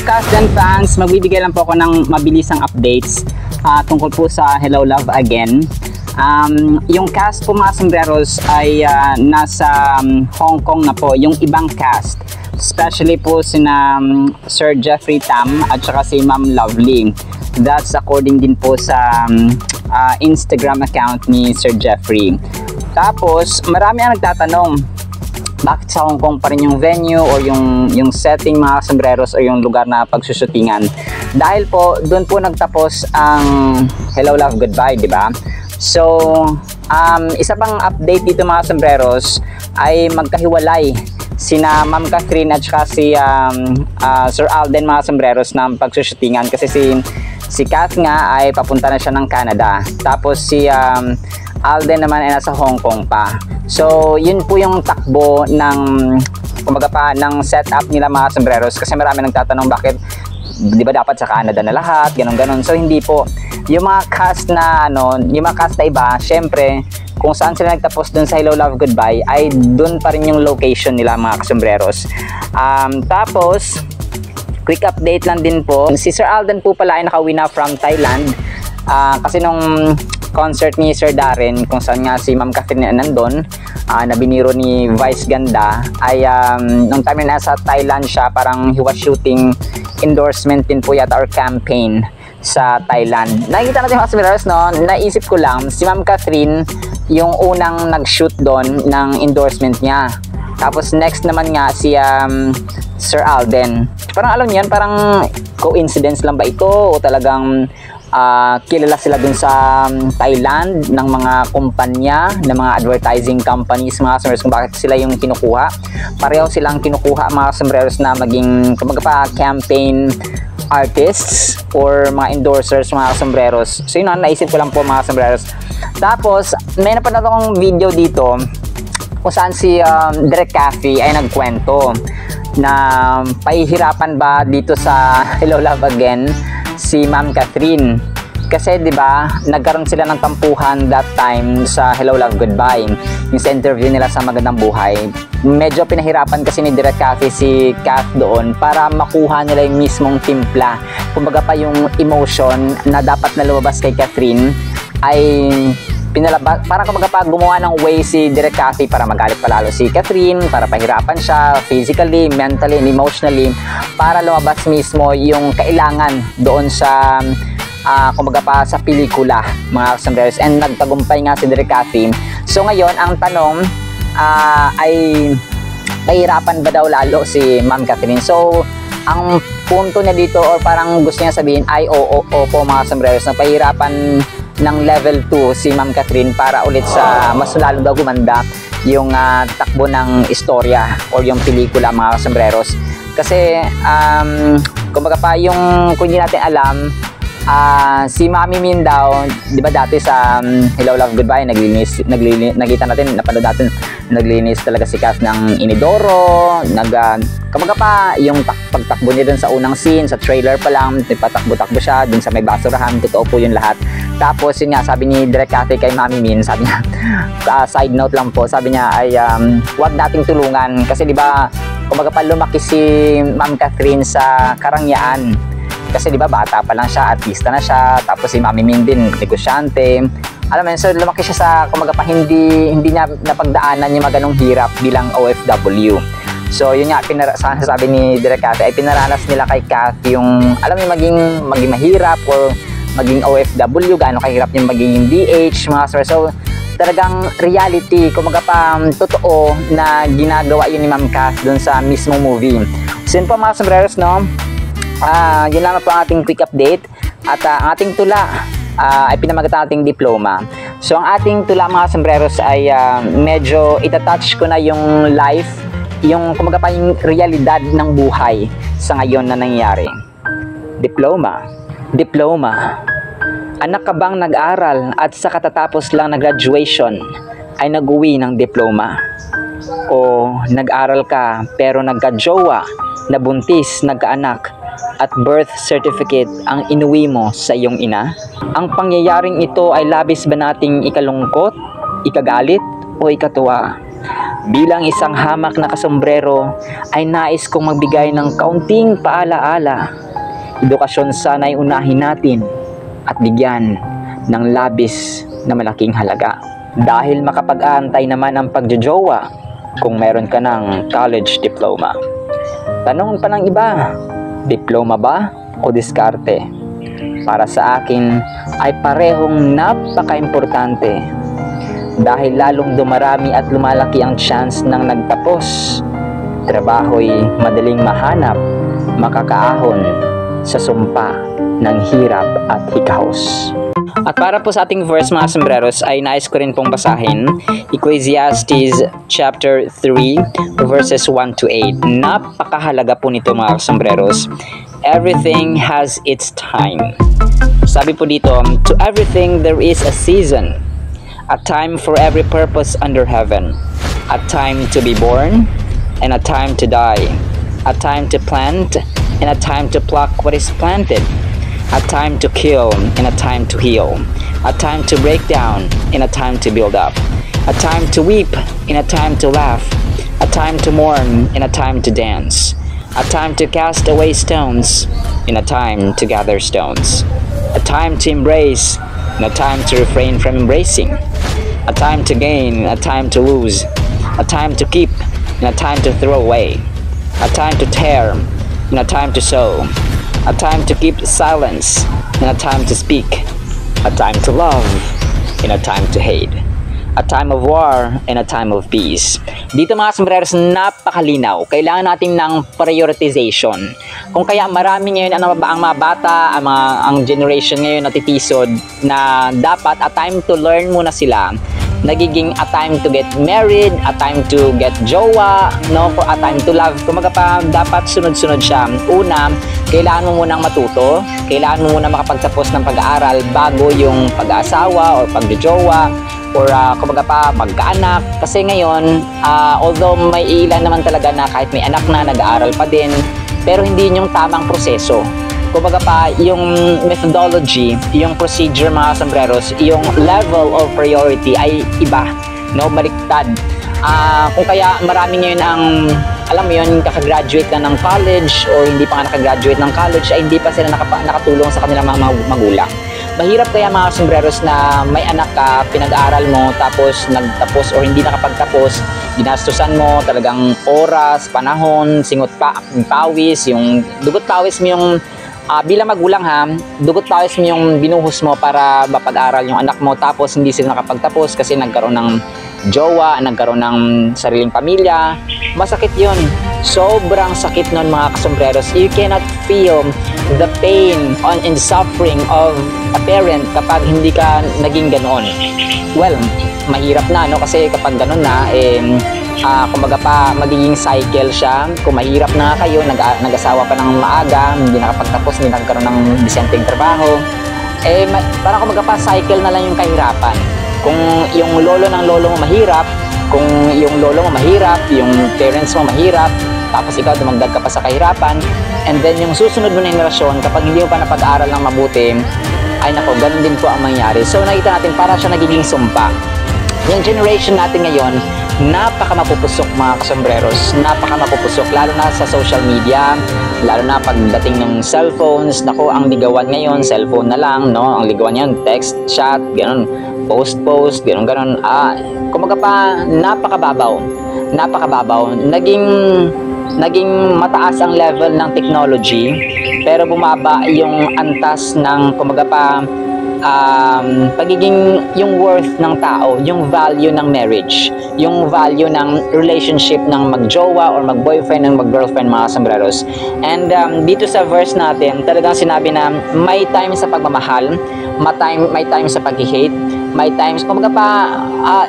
Kasdan fans, magbibigay lang po ako ng mabilisang updates tungkol po sa Hello Love Again. Yung cast po mga sombreros ay nasa Hong Kong na po, yung ibang cast. Especially po sina Sir Jeffrey Tam at saka si Ma'am Lovely. That's according din po sa Instagram account ni Sir Jeffrey. Tapos marami ang nagtatanong, bakit sa Hong Kong pa rin yung venue or yung setting mga sombreros o yung lugar na pagsushootingan? Dahil po doon po nagtapos ang Hello Love Goodbye, di ba? So isa pang update dito mga sombreros ay magkahiwalay sina Ma'am Catherine at saka si Sir Alden mga sombreros na pagsushootingan, kasi si Kath nga ay papunta na siya ng Canada, tapos si Alden naman ay nasa Hong Kong pa. So yun po yung takbo ng ng setup nila mga sombreros, kasi marami nagtatanong bakit di ba dapat sa Canada na lahat, ganun. So hindi po. Yung mga cast na yung mga cast na iba, syempre kung saan sila nagtapos dun sa Hello Love Goodbye ay dun pa rin yung location nila mga sombreros. Tapos quick update lang din po, si Sir Alden po pala ay nakauwi na from Thailand, kasi nung concert ni Sir Darren kung saan nga si Ma'am Catherine nandun, na biniro ni Vice Ganda, ay nung time na nasa Thailand siya, parang he was shooting endorsement din po yata or campaign sa Thailand. Nakikita natin mga sombreros, naisip ko lang si Ma'am Catherine yung unang nag-shoot doon ng endorsement niya, tapos next naman nga si Sir Alden. Parang alam niyan, parang coincidence lang ba ito o talagang kilala sila dun sa Thailand ng mga kumpanya, ng mga advertising companies mga sombreros, kung bakit sila yung kinukuha. Pareho silang kinukuha mga sombreros na maging campaign artists or mga endorsers mga sombreros. So yun, naisip ko lang po mga sombreros. Tapos may napanood akong video dito kung saan si Direk Cathy ay nagkwento na pahihirapan ba dito sa Hello Love Again si Ma'am Catherine, kasi 'di ba nagkaroon sila ng tampuhan that time sa Hello Love Goodbye, yung sa interview nila sa Magandang Buhay. Medyo pinahirapan kasi ni Direk Cathy si Kath doon para makuha nila yung mismong timpla, kumbaga pa yung emotion na dapat na lumabas kay Catherine ay pinalabas, parang kumbaga pa gumawa ng way si Direk Cathy para magalit palalo si Catherine, para pahirapan siya physically, mentally, and emotionally, para lumabas mismo yung kailangan doon sa kumbaga pa sa pelikula mga sombreros, and nagtagumpay nga si Direk Cathy. So ngayon ang tanong ay pahirapan ba daw lalo si Ma'am Catherine? So ang punto niya dito or parang gusto niya sabihin ay opo mga sombreros, na pahirapan ng level 2 si Ma'am Catherine para ulit sa mas lalo daw gumanda yung takbo ng istorya or yung pelikula mga sombreros. Kasi kumbaga pa yung kung hindi natin alam, si Mami Min daw, di ba dati sa Hello Love Goodbye naglinis, nakita natin, napanood natin, naglinis talaga si Kath ng inidoro, kumbaga pa yung pagtakbo niya dun sa unang scene, sa trailer pa lang, patakbo-takbo siya dun sa may basurahan, totoo po yun lahat. Tapos yun nga, sabi ni Direk Cathy kay Mami Min, sabi niya, side note lang po, sabi niya ay huwag nating tulungan, kasi di ba kumbaga pa lumaki si Ma'am Catherine sa Karangyaan. Kasi di ba bata pa lang siya, artista na siya, tapos si Mami Min din negosyante. Alam mo yun, so lumaki siya sa kumbaga pa hindi niya napagdaanan yung maganong hirap bilang OFW. So yun nga, sabi ni Direk Cathy ay pinaranas nila kay Kath yung alam mo maging mahirap or maging OFW, gaano kahirap yung magiging DH mga sir. So talagang reality, kumbaga pa totoo na ginagawa yun ni Ma'am Kath dun sa mismo movie. So yun po mga sombreros, yun lang po ang ating quick update. At ang ating tula ay pinamagatan ating diploma. So ang ating tula mga sombreros ay medyo itatouch ko na yung life, yung kumbaga pa yung realidad ng buhay sa ngayon na nangyayari. Diploma. Anak ka bang nag-aral at sa katatapos lang na graduation ay nag-uwi ng diploma? O nag-aral ka pero nagka-jowa, nabuntis, nagkaanak, at birth certificate ang inuwi mo sa iyong ina? Ang pangyayaring ito ay labis ba nating ikalungkot, ikagalit, o ikatuwa? Bilang isang hamak na kasombrero ay nais kong magbigay ng kaunting paalaala. Edukasyon sana'y unahin natin at bigyan ng labis na malaking halaga. Dahil makapag-aantay naman ang pagjojowa kung meron ka ng college diploma. Tanong pa ng iba, diploma ba o diskarte? Para sa akin ay parehong napaka-importante. Dahil lalong dumarami at lumalaki ang chance ng nagtapos. Trabaho'y madaling mahanap, makakaahon sa sumpa ng hirap at hikahos. At para po sa ating verse mga sombreros ay nais ko rin pong basahin Ecclesiastes chapter 3 verses 1 to 8. Napakahalaga po nito mga sombreros. Everything has its time. Sabi po dito, to everything there is a season, a time for every purpose under heaven, a time to be born and a time to die, a time to plant and a time to pluck what is planted, a time to kill and a time to heal, a time to break down and a time to build up, a time to weep and a time to laugh, a time to mourn and a time to dance, a time to cast away stones and a time to gather stones, a time to embrace and a time to refrain from embracing, a time to gain and a time to lose, a time to keep and a time to throw away, a time to tear and a time to sow, a time to keep silence and a time to speak, a time to love and a time to hate, a time of war and a time of peace. Dito mga sombreros, napakalinaw. Kailangan natin ng prioritization. Kung kaya marami ngayon ang mga bata, ang generation ngayon natitisod na dapat a time to learn muna sila. Nagiging a time to get married, a time to get jowa, no, for a time to love. Kumaga pa dapat sunod-sunod siya. Una, kailangan mo munang matuto, kailangan mo munang makapagtapos ng pag-aaral bago yung pag-aasawa or pagjojowa or kumaga pa magkaanak. Kasi ngayon, although may ilan naman talaga na kahit may anak na, nag-aaral pa din, pero hindi yung tamang proseso. Kumbaga pa, yung methodology, yung procedure mga sombreros, yung level of priority ay iba, no? Baliktad. Kung kaya marami ngayon ang, alam mo yun, kakagraduate na ng college or hindi pa nga nakagraduate ng college, ay hindi pa sila nakatulong sa kanilang mga magulang. Mahirap kaya mga sombreros na may anak ka, pinag-aaral mo, tapos nagtapos or hindi nakapagtapos, ginastusan mo, talagang oras, panahon, singot pa, pawis, yung dugot pawis mo yung bilang magulang ha, dugot pawis mo yung binuhos mo para mapag-aral yung anak mo, tapos hindi sila nakapagtapos kasi nagkaroon ng jowa, nagkaroon ng sariling pamilya. Masakit yun. Sobrang sakit nun mga kasompreros. You cannot feel the pain and suffering of a parent kapag hindi ka naging ganoon. Well, mahirap na, no? Kasi kapag ganoon na, kumbaga pa magiging cycle siya. Kung mahirap na kayo, nag-asawa pa ng maaga, hindi nakapagtapos, hindi nagkaroon ng disenteng trabaho, parang kumbaga pa cycle na lang yung kahirapan. Kung yung lolo ng lolo mo mahirap, kung yung lolo mo mahirap, yung parents mo mahirap, tapos ikaw dumagdag ka pa sa kahirapan, and then yung susunod mo na henerasyon, kapag hindi mo pa napag-aral ng mabuti, ay nako, ganun din po ang mangyari. So nakita natin, para siya nagiging sumpa. Yung generation natin ngayon, napaka-mapupusok mga kasombreros, napaka-mapupusok, lalo na sa social media, lalo na pagdating ng cellphones. Nako, ang ligawan ngayon, cellphone na lang, no? Ang ligawan ngayon, text, chat, ganun, post, ganun. Kumaga pa, napakababaw, naging mataas ang level ng technology, pero bumaba yung antas ng kumaga pa pagiging yung worth ng tao, yung value ng marriage, yung value ng relationship ng magjowa or mag-boyfriend ng mag-girlfriend mga sombreros. And dito sa verse natin, talagang sinabi na may time sa pagmamahal, may time sa pag-hate, may times, kumbaga pa,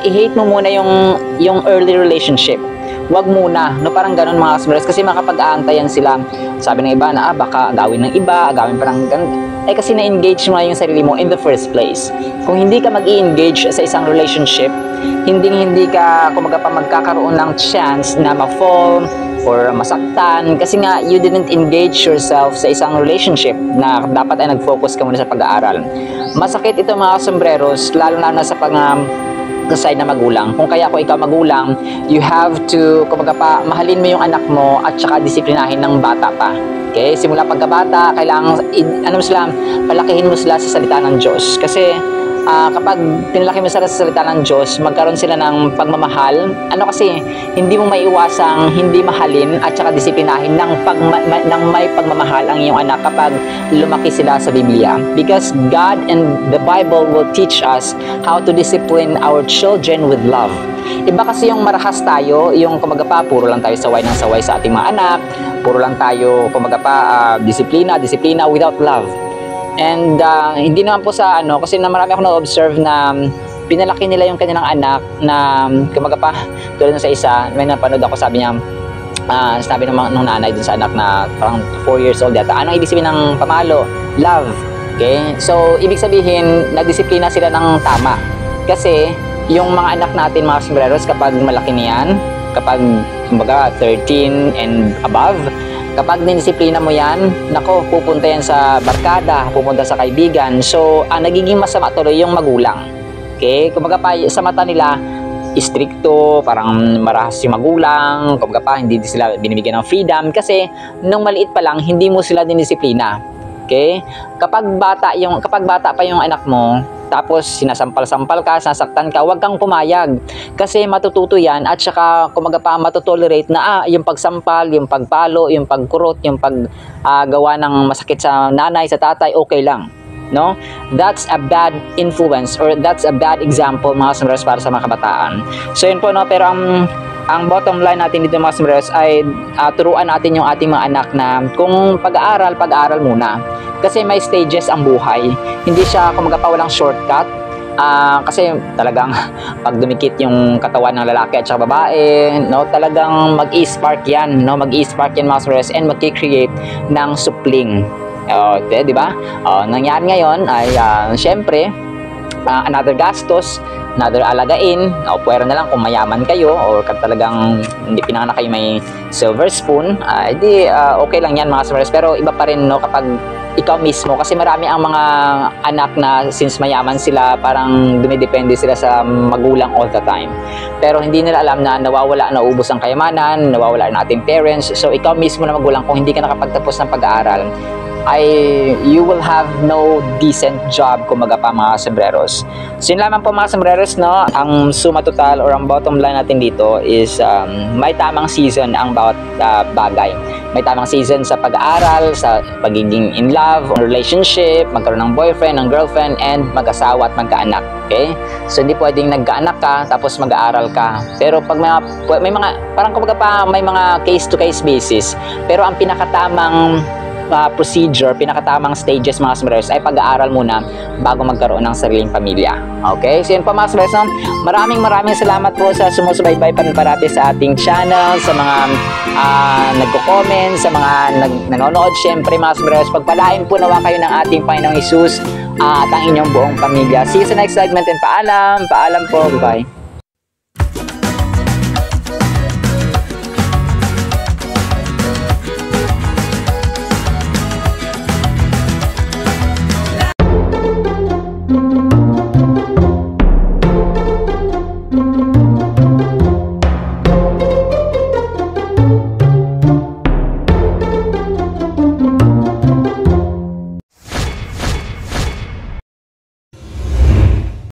i-hate mo muna yung early relationship. Wag muna, no, parang ganun mga sombreros, kasi makapag-aantayan sila. Sabi ng iba na baka agawin ng iba, agawin parang ganun. Kasi na-engage mo na yung sarili mo in the first place. Kung hindi ka mag-i-engage sa isang relationship, hindi ka kumaga pa magkakaroon ng chance na ma-fall or masaktan, kasi nga you didn't engage yourself sa isang relationship na dapat ay nag-focus ka muna sa pag-aaral. Masakit ito mga sombreros, lalo na sa side na magulang. Kung kaya ikaw magulang, you have to, kumbaga pa, mahalin mo yung anak mo at saka disiplinahin ng bata pa. Okay? Simula pagkabata, kailangan, palakihin mo sila sa salita ng Diyos. Kasi, kapag pinalaki mo sila sa salita ng Diyos, magkaroon sila ng pagmamahal. Kasi, hindi mo maiiwasang hindi mahalin at saka disiplinahin ng may pagmamahal ang iyong anak kapag lumaki sila sa Biblia. Because God and the Bible will teach us how to discipline our children with love. Iba kasi yung marahas tayo, yung kumbaga pa, puro lang tayo saway ng saway sa ating mga anak, puro lang tayo, kumbaga pa, disiplina without love. And hindi naman po sa kasi marami ako na-observe na pinalaki nila yung kanilang anak na kumbaga pa, tulad sa isa, may napanood ako, sabi niya, sinabi nung nanay dun sa anak na parang 4 years old yata, anong ibig sabihin ng pamalo? Love. Okay? So, ibig sabihin, nagdisiplina sila ng tama. Kasi, yung mga anak natin, mga sombreros, kapag malaki niyan, kapag kumbaga 13 and above, kapag dinisiplina mo yan, nako, pupunta yan sa barkada, pupunta sa kaibigan. So, nagiging masama tuloy yung magulang. Okay? Kumbaga pa, sa mata nila, istrikto, parang marahas yung magulang, kumbaga pa, hindi sila binibigyan ng freedom. Kasi, nung maliit pa lang, hindi mo sila dinisiplina. Okay? Kapag bata pa yung anak mo, tapos sinasampal-sampal ka, sasaktan ka, huwag kang pumayag. Kasi matututo yan at saka kumaga pa matutolerate na yung pagsampal, yung pagpalo, yung pagkurot, yung paggawa ng masakit sa nanay, sa tatay, okay lang. No? That's a bad influence or that's a bad example mga sombreros para sa mga kabataan. So yun po, no? Pero ang bottom line natin dito mga sombreros ay turuan natin yung ating mga anak na kung pag-aaral muna. Kasi may stages ang buhay. Hindi siya kumaga pa walang shortcut. Kasi talagang pag dumikit yung katawan ng lalaki at saka babae, no, talagang mag-i-spark yan, no? Mag-i-spark yan mga sombreros and mag-create ng supling. Di ba? Nangyari ngayon ay syempre another gastos, another alagain, pwera na lang kung mayaman kayo or talagang hindi pinanganak kayo may silver spoon, okay lang yan mga sombreros. Pero iba pa rin, no, kapag ikaw mismo, kasi marami ang mga anak na since mayaman sila, parang dumidepende sila sa magulang all the time. Pero hindi nila alam na nawawala, naubos ang kayamanan, nawawala ang ating parents. So ikaw mismo na magulang, kung hindi ka nakapagtapos ng pag-aaral, you will have no decent job, kumaga pa mga sombreros. So yun lamang po mga sombreros, no? Ang suma total or ang bottom line natin dito is may tamang season ang bawat bagay. May tamang season sa pag-aaral, sa pagiging in love, relationship, magkaroon ng boyfriend, ng girlfriend, and mag-asawa at magkaanak. Okay? So hindi pwedeng nagkaanak ka tapos mag-aaral ka. Pero pag may mga parang kumbaga pa may mga case-to-case basis. Pero ang pinakatamang procedure, pinakatamang stages mga sombreros ay pag-aaral muna bago magkaroon ng sariling pamilya. Okay? So yun po mga sombreros, maraming salamat po sa sumusubaybay pa rin parati sa ating channel, sa mga nagko-comment, sa mga nanonood. Syempre mga sombreros, pagpalain po nawa kayo ng ating Panginoong Hesus at ang inyong buong pamilya. See you sa next segment and paalam po. Bye-bye.